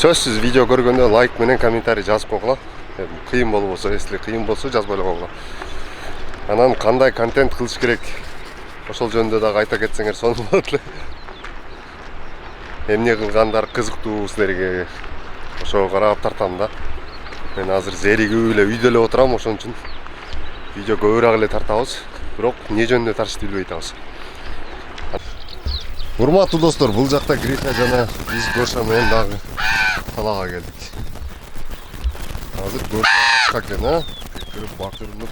сөзсүз видео көргөндө лайк менен комментарий жазып койгула. Кыйын болбосо, если кыйын болсо жазбай эле койгула. Анан кандай контент кылыш керек, ошол жөнүндө дагы айта кетсеңер сонун болот эле. Эмне кылгандар кызыктуу силерге, ошого карап тартам да. Мен азыр зеригип эле үйдө эле отурам, ошон үчүн видео көбүрөөк эле тартабыз. Бирок эмне жөнүндө тартышты билбей атабыз. Урматтуу достор, бул жакта Гриша жана биз Гоша менен дагы талаага келдик. Азыр Гоша ашка экен, а? Кирип бакырынып.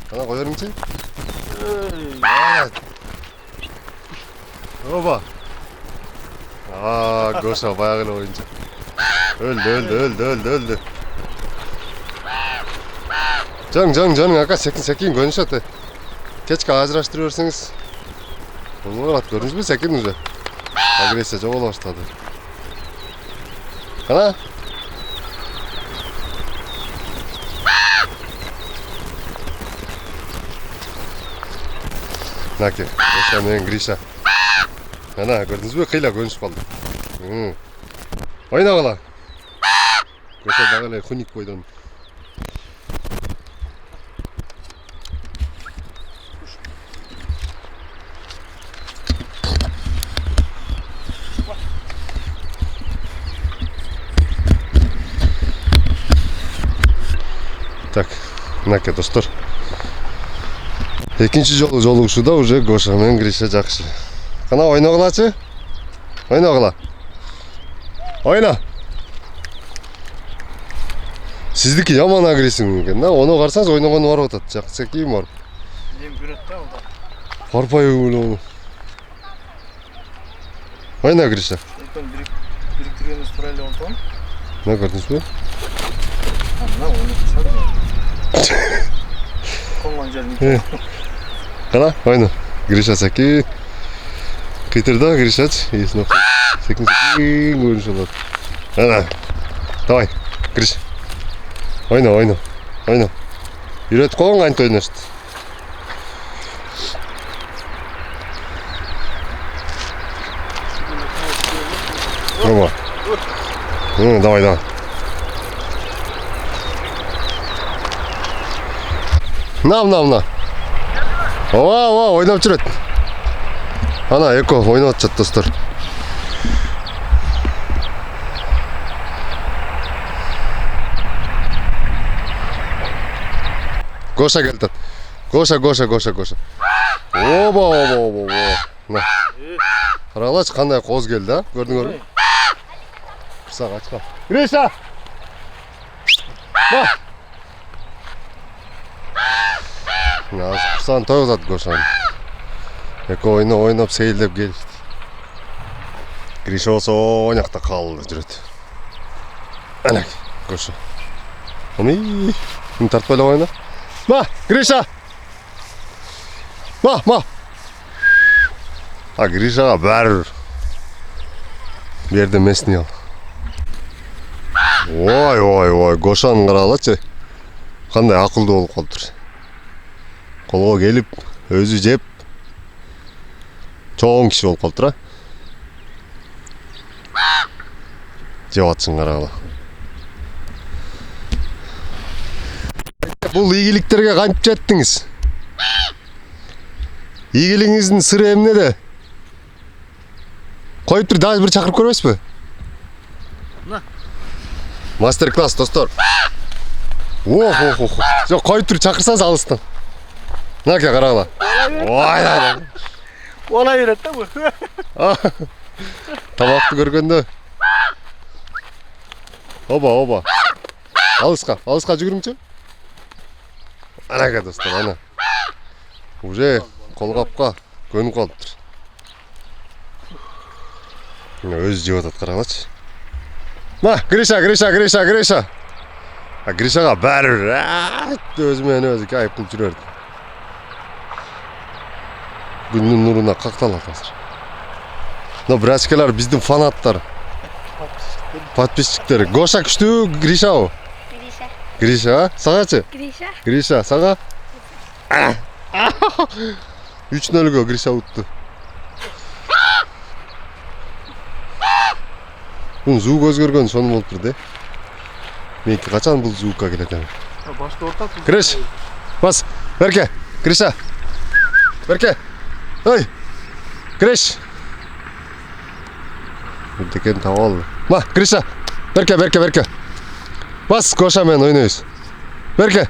Кана кой бериңчи? Оба. Гоша баягы эле оюнчу. Өлдү. Жоң, ака секин көрүнүшөт. Кечке ажыраштырып берсеңиз. Болот, көрдүңүзбү, секин уже. Агрессия жоголо баштады. Кана? Наке, Гоша менен Гриша. Ана, көрдүңүзбү, кыйла көрүнүшүп калды. Ойногула. Гоша дагы эле хуник бойдон. Так, наке достор. Экинчи жолу жолугушууда уже Гоша менен Гриша жакшы. Кана ойногулачы? Ойногула. Ойна. Сиздики жаман агрессивный экен да. Оны карсаңыз ойногону барып атат. Жакшы кийим бар. Эми көрөт да анда. Парпай эле. Ойна Гриша. Бириктиргенибиз туура эле болтон. Не көрдүңүзбү? Ана ойноп чыгат. Конгон жерин. Кана, ойна. Гриша саки. Кыйтырда Гришач, есине кой. Секин көрүнүш болот. Ана. Давай, Гриш. Ойна. Үйрөтүп койгон кантип ойношт. Оба. Давай. На. Ооба, ойноп жүрөт. Ана, эко ойноп атышат достор. Гоша келтат. Гоша. Оба. На. Карагылачы кандай коз келди, а? Көрдүңөрбү? Кырсак ачка. Гриша! Ба! Кырсагын тойгузат Гошаны. Эко ойноп сейилдеп келишти. Гриша болсо оңакта калды жүрөт. Ана, Гоша. Мени тартпай эле ойна. Ма, Гриша! Ма! Гришага баары берди местный ал. Ой, Гошаны карагылачы. Кандай акылдуу болуп калыптыр. Колго келип, өзү жеп, чоң киши болуп калыптыр, а? Жеп атсын карагыла. Бул ийгиликтерге кантип жеттиңиз? Ийгилигиңиздин сыры эмнеде? Коюп тур, дагы бир чакырып көрбөйсүзбү? Мастер-класс, достор. Жок, коюп тур, чакырсаңыз алыстан. Наке карагыла. Ой. Ола берет да бу. Тамакты көргөндө. Оба. Алыска жүгүрүңчү. Анака достор, ана. Уже колгапка көнүп калыптыр. Өзү жеп атат, карагылачы. Ма, Гриша. Гришага баары өзү менен өзү кайып кылып жүрөрдү. Күндүн нуруна какталат азыр. Но брачкалар биздин фанаттар. Подписчиктер. Гоша күчтүү, Гришабы? Гриша, сагачы? Гриша, сага? 3-0 Гриша утtu. звук өзгөргөн сону болуптур да. Меники качан бул звукка келет эми? Башта ортасы. Криш. Бас. Берке. Криша. Берке. Ой. Криш. Декен таап алды. Ма, Криша. Берке. Бас, Гоша менен ойнойбуз. Берке.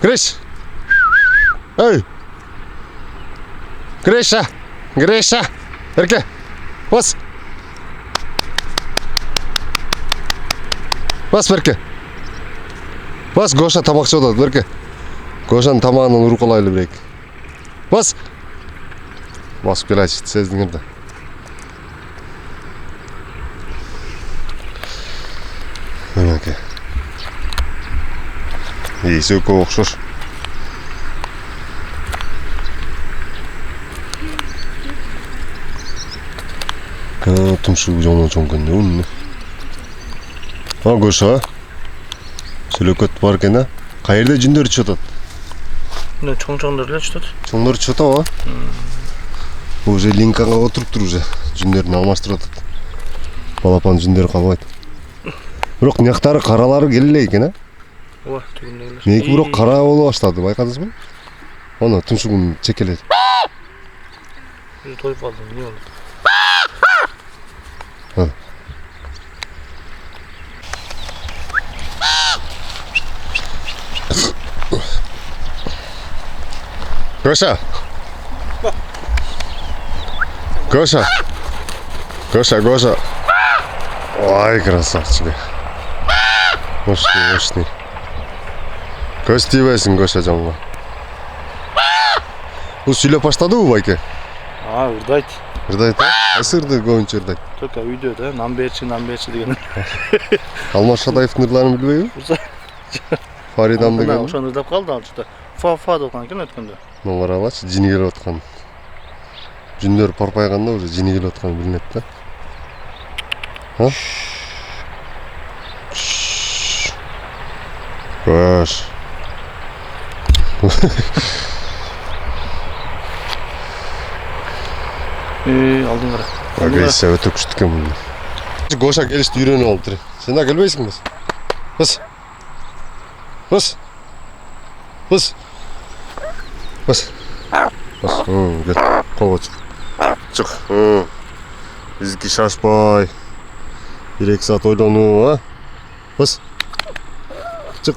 Криш. Ой. Гриша. Берке. Бас. Бас, Берке. Бас, Гоша тамакчы болот, Берке. Гошанын тамагынан урукалайлы бирек. Бас. Басып келачы, сездиңер да. Мынакей. Эси көп окшош. Тумшугу жонун чоңкөн да. Гоша. Сүлөкөт бар экен, а? Каерде жүндөр чыгып атат? Мына чоң-чоңдор эле чыгып атат. Чоңдор чыгып атабы? Уже линкага отуруптур уже. Жүндөрүн алмаштырып атат. Балапан жүндөрү калбайт. Бирок нияктары каралары келе экен, а? Ооба, түгүндө эле. Меники бирок кара боло баштады, байкадыңызбы? Аны тумшугун чекелedi. Тоюп калдым, эмне болду? Гоша. Ой, красавчик. Мощный. Көз тийбесин, Гоша жонго. Бул сүйлөп баштадыбы, байке? Ырдайт. Ырдайт, а? Кайсы ырды көбүнчө ырдайт? Только үйдө нам берчи деген. Алмаз Шадаевдин ырларын билбейби? Фаридам деген. Ошону ырдап калды ал чыкта. Фа деп калган экен өткөндө. Мына карагылачы, жини келип аткан. Жүндөр парпайганда уже жини келип атканы билинет да. Ha? Gosh. Aldın kara. Agresya öte kuştuk ya bunu. Goşa gelişti yürüyün oldu. Sen de gelmeysin mi? Bas. Gel. Kova çık. Bizdeki şaşpay. Bir iki saat oylanu ha. Bas. Çık.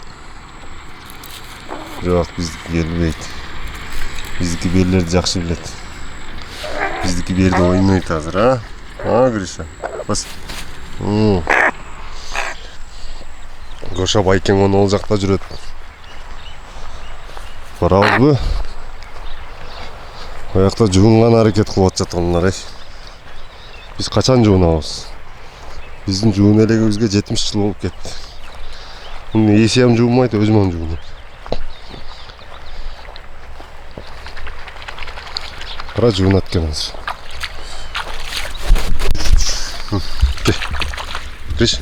Yok bizdeki gelmeydi. Bizdeki birileri жақсы bilет. Bizdeki bir yerde oynaydı hazır ha. Ha Grisha. Bas. Goşa байкен onu ол жақта жүрөт. Барабызбы? Аяқта жуынған әрекет қылып жатқандар ай. Біз қачан жуынабыз? Біздің жуын элегибизге 70 жыл болуп кетти. Муну эсиям жуунбайт, өзүм жуунайм. Кара жуунат экен азыр. Криш.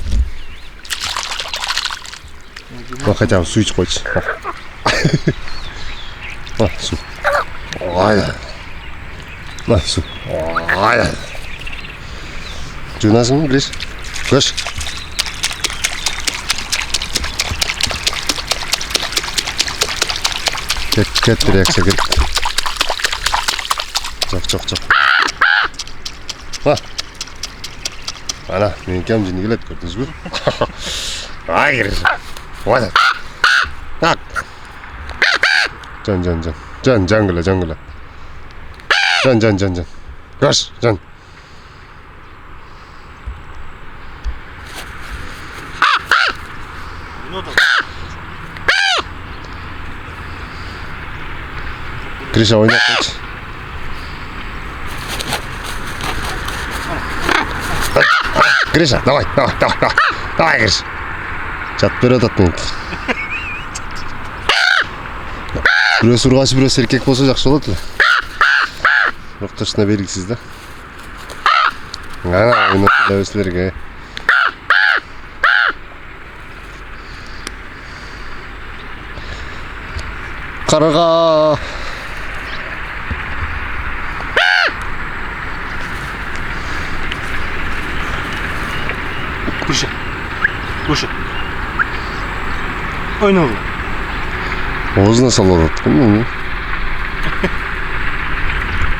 Хотя бы су ичип койчу. Су. Ай. Су. Ай. Жуунасыңбы, Криш? Көш. Кет, реакция кет. Жоқ. Ана, менің кем жини келет, көрдіңіз бі? Ай, Криш. Ой. Так. Жан гүлі. Жан. Көш, жан. Криша, ойнап қойшы. Криша, давай, Криша. Жатып беріп атат менікі. Біреу сұрғашы, біреу серкек болса жақсы болады. Бірақ точно белгісіз да. Ана, ойнатып өсілерге. Қарға. Grisha. Grisha. Oyna oğlum. Ağzına salladı.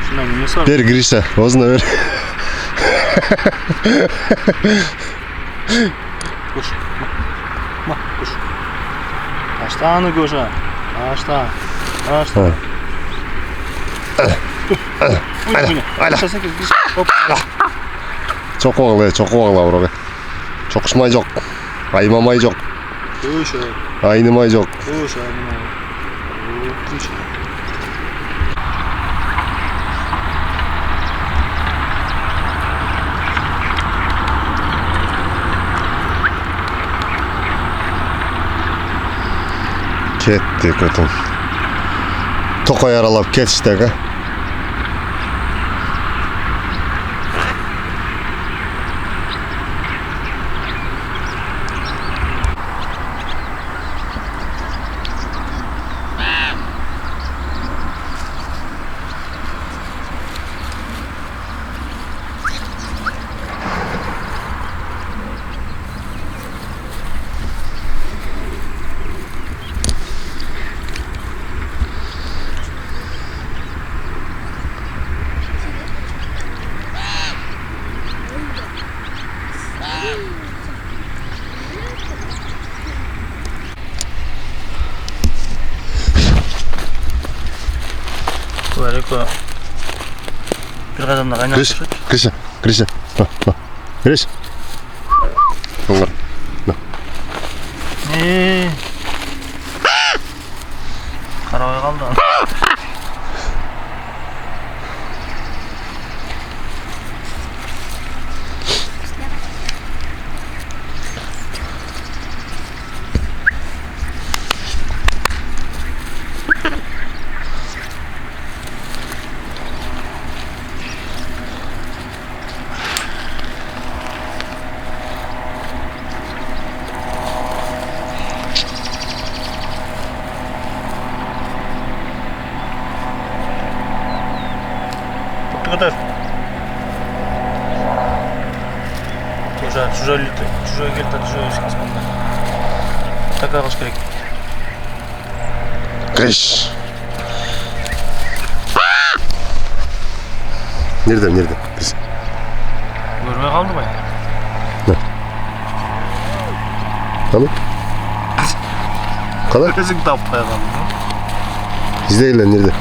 Şundan ne sor? Ver Grisha. Ağzına ver. Koş. Koş. Aşağıya koş. Aşağı. Hop. Çok oğla bro be. Çok ışmay yok. Aymamay yok. Koş. Aynımay yok. Koş. Koş. Ketdi kötüm. Toqay aralap ketişdeki. Böyle bir kadınla kaynak Grisha. Grisha. Onlar. Karavaya kaldı. Kadar. Чужая гельта, чужая сказманда. Такая кылыш керек. Гриш. Nerede? Gris. Görmeye kaldı mı? Tamam. Kadar. Gözün tapmaya kaldı. İzleyiler nerede?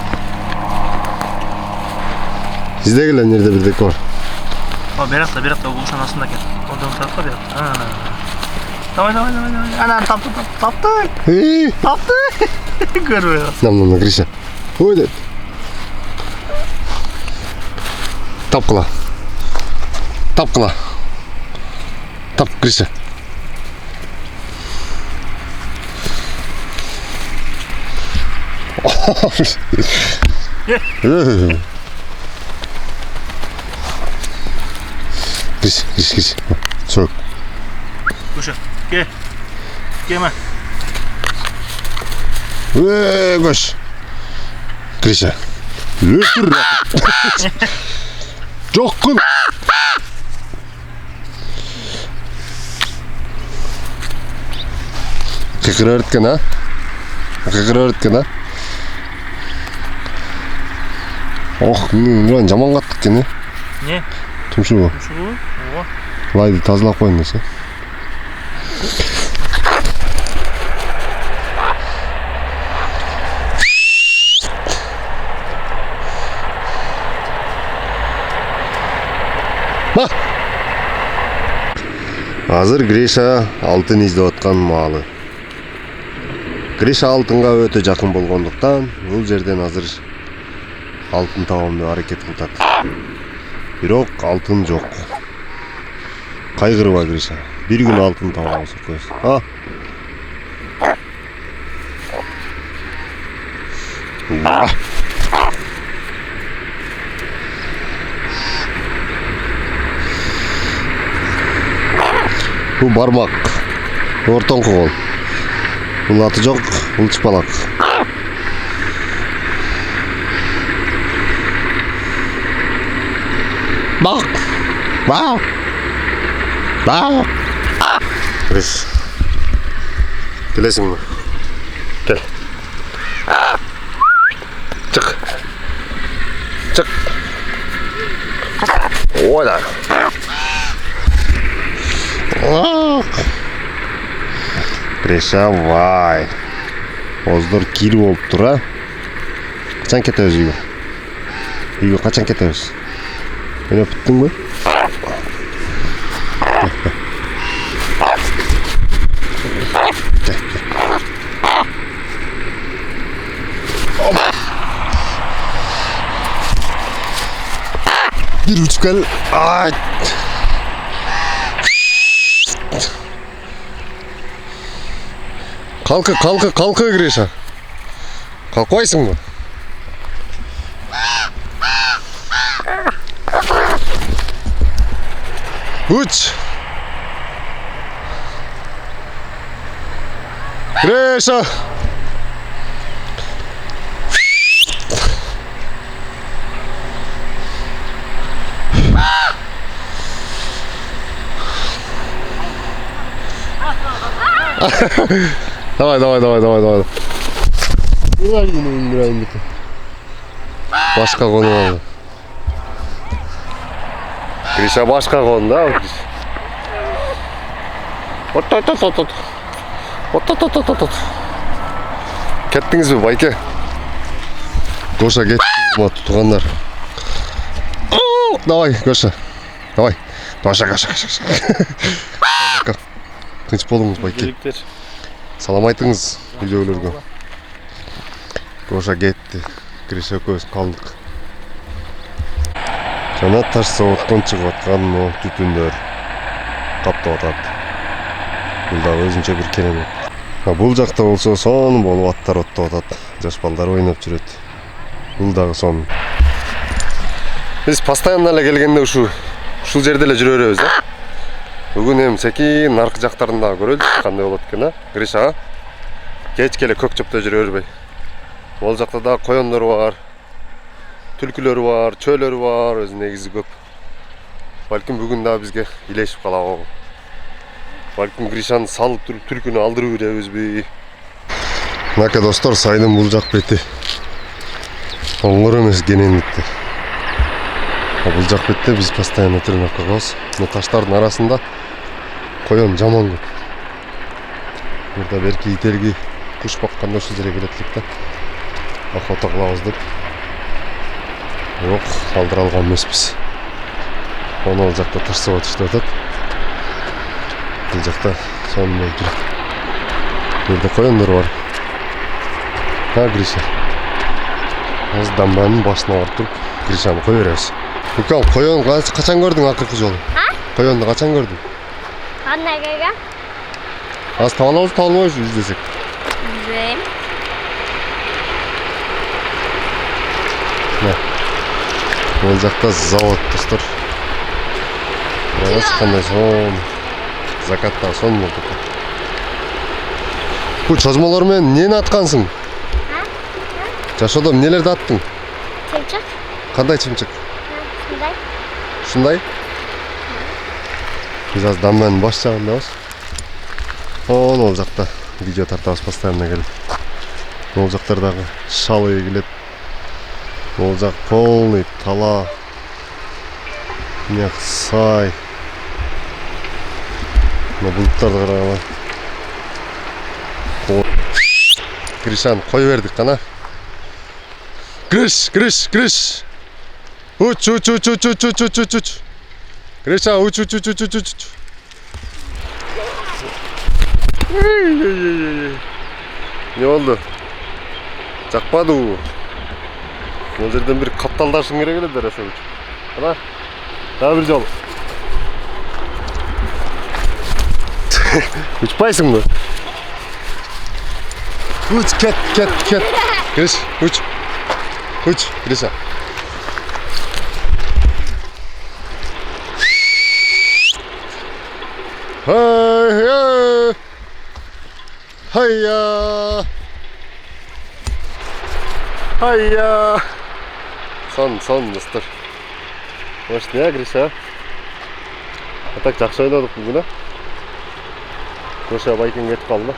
Nerede bir dakika var. O Berat da bu kuşun aslında gel. Oradan tarafta Berat. Tamam. Ana taptı. Hey. Taptı. Görmeye kaldı. Nam Grisha. Hadi. Tapkala. Tap Grisha. Gris. Sok. Kuşa. Gel. Gelme. Koş. Grisha. Lütür. Çok kul. Kıkır öğretken ha. Oh, нұран жаман қаттық екен, Не? Тұмшығы. Лайды тазалап қойын десе. Азыр Гриша алтын издеп отқан малы. Гриша алтынға өтө жақын болгондуктан, бул жерден азыр алтын табамды аракет кылат. Бирок алтын жок. Кайгырба Гриша. Bir gün алтын табабыз көз. Bu бармак. Ортоңку кол. Бул аты жок, бул чыпалак. Bak. Гриш. Келесің бе? Кел. Çık. Çık. Oyla. Гриша, вай. Оздор кир болып тұр, а? Қачан кетеміз үйге? Үйге қачан кетеміз? Ойнап біттің бе? Bir uçuk el. Ay. Kalkı Grisha. Kalkmaysın mı? Uç. Grisha. Давай. İndireyim bir. Başka konu oldu. Grisha başka konu da. Ot. Kettiniz mi Bayke? Goşa get. Tuğanlar. Давай, Goşa. Давай. Goşa. Tinç bolunuz Bayke. Salam aytыңыз үйдөгүлөргө. Goşa кетти. Grisha экөөбүз калдык. Жана таш заводдон чыгып аткан түтүндөр каптап атат. Бул да өзүнчө бир керемет. Бул жакта болсо сон болуп аттар оттоп атат. Жаш балдар ойноп жүрөт. Бул дагы сон. Биз постоянно эле келгенде ушул жерде эле жүрө беребиз да. Бүгүн эми секин наркы жактарында көрөлү кандай болот экен, а? Grisha, кечке эле көк чөптө жүрө бербей. Ол жакта да коёндар бар, түлкүлөр бар, чөөлөр бар, өзү негизи көп. Балким бүгүн да бизге илешип калабы. Балким Grishаны салып туруп түлкүнү алдырып беребизби? Мынакей достор, сайдын бул жак бети оңгор эмес, кенендикти. Бул жак бетте биз постоянно тренировка кылабыз. Таштардын арасында коён жаман көп. Мурда берки ителги куш бакканда ушул жерге келет элек да. Охота кылабыз деп. Бирок алдыра алган эмеспиз. Ал жакта таш завод иштеп атат. Бул жакта сонун жүрөт. Бул коёндар бар. Grisha. Азыр дамбанын башына барып туруп, Grishаны кое беребиз. Укам, коён качан көрдүң акыркы жолу? Коёнду качан көрдүң? Кандай келген? Аз таба алабыз, таба албайбызбы издесек? Издейм. Бул жакта завод достор. Караңыз кандай сон. Закатта сон болду. Бул чожмолор менен эмнени аткансың? Жашоодо эмнелерди аттың? Чымчык. Кандай чымчык? Шундай. Ушундай? Биз азыр дамбанын баш жагындабыз. Ол жакта видео тартабыз постоянно келип. Ол жактардагы шал эгилет. Ол жак полный тала. Мына сай. Мына булуттарды карагыла. Grishаны кой бердик кана. Гриш. Уч. Grisha, уч. Не болду? Жакпадыбы? Бул жерден бир капталдашың керек эле дересе уч. Ана. Дагы бир жол. Учпайсыңбы? Уч, кет. Гриш, уч, Grisha. Hayya. Son достор. Может, не, Grisha? А так жакшы ойнодук бүгүн, а? Көше байкен кетіп қалды.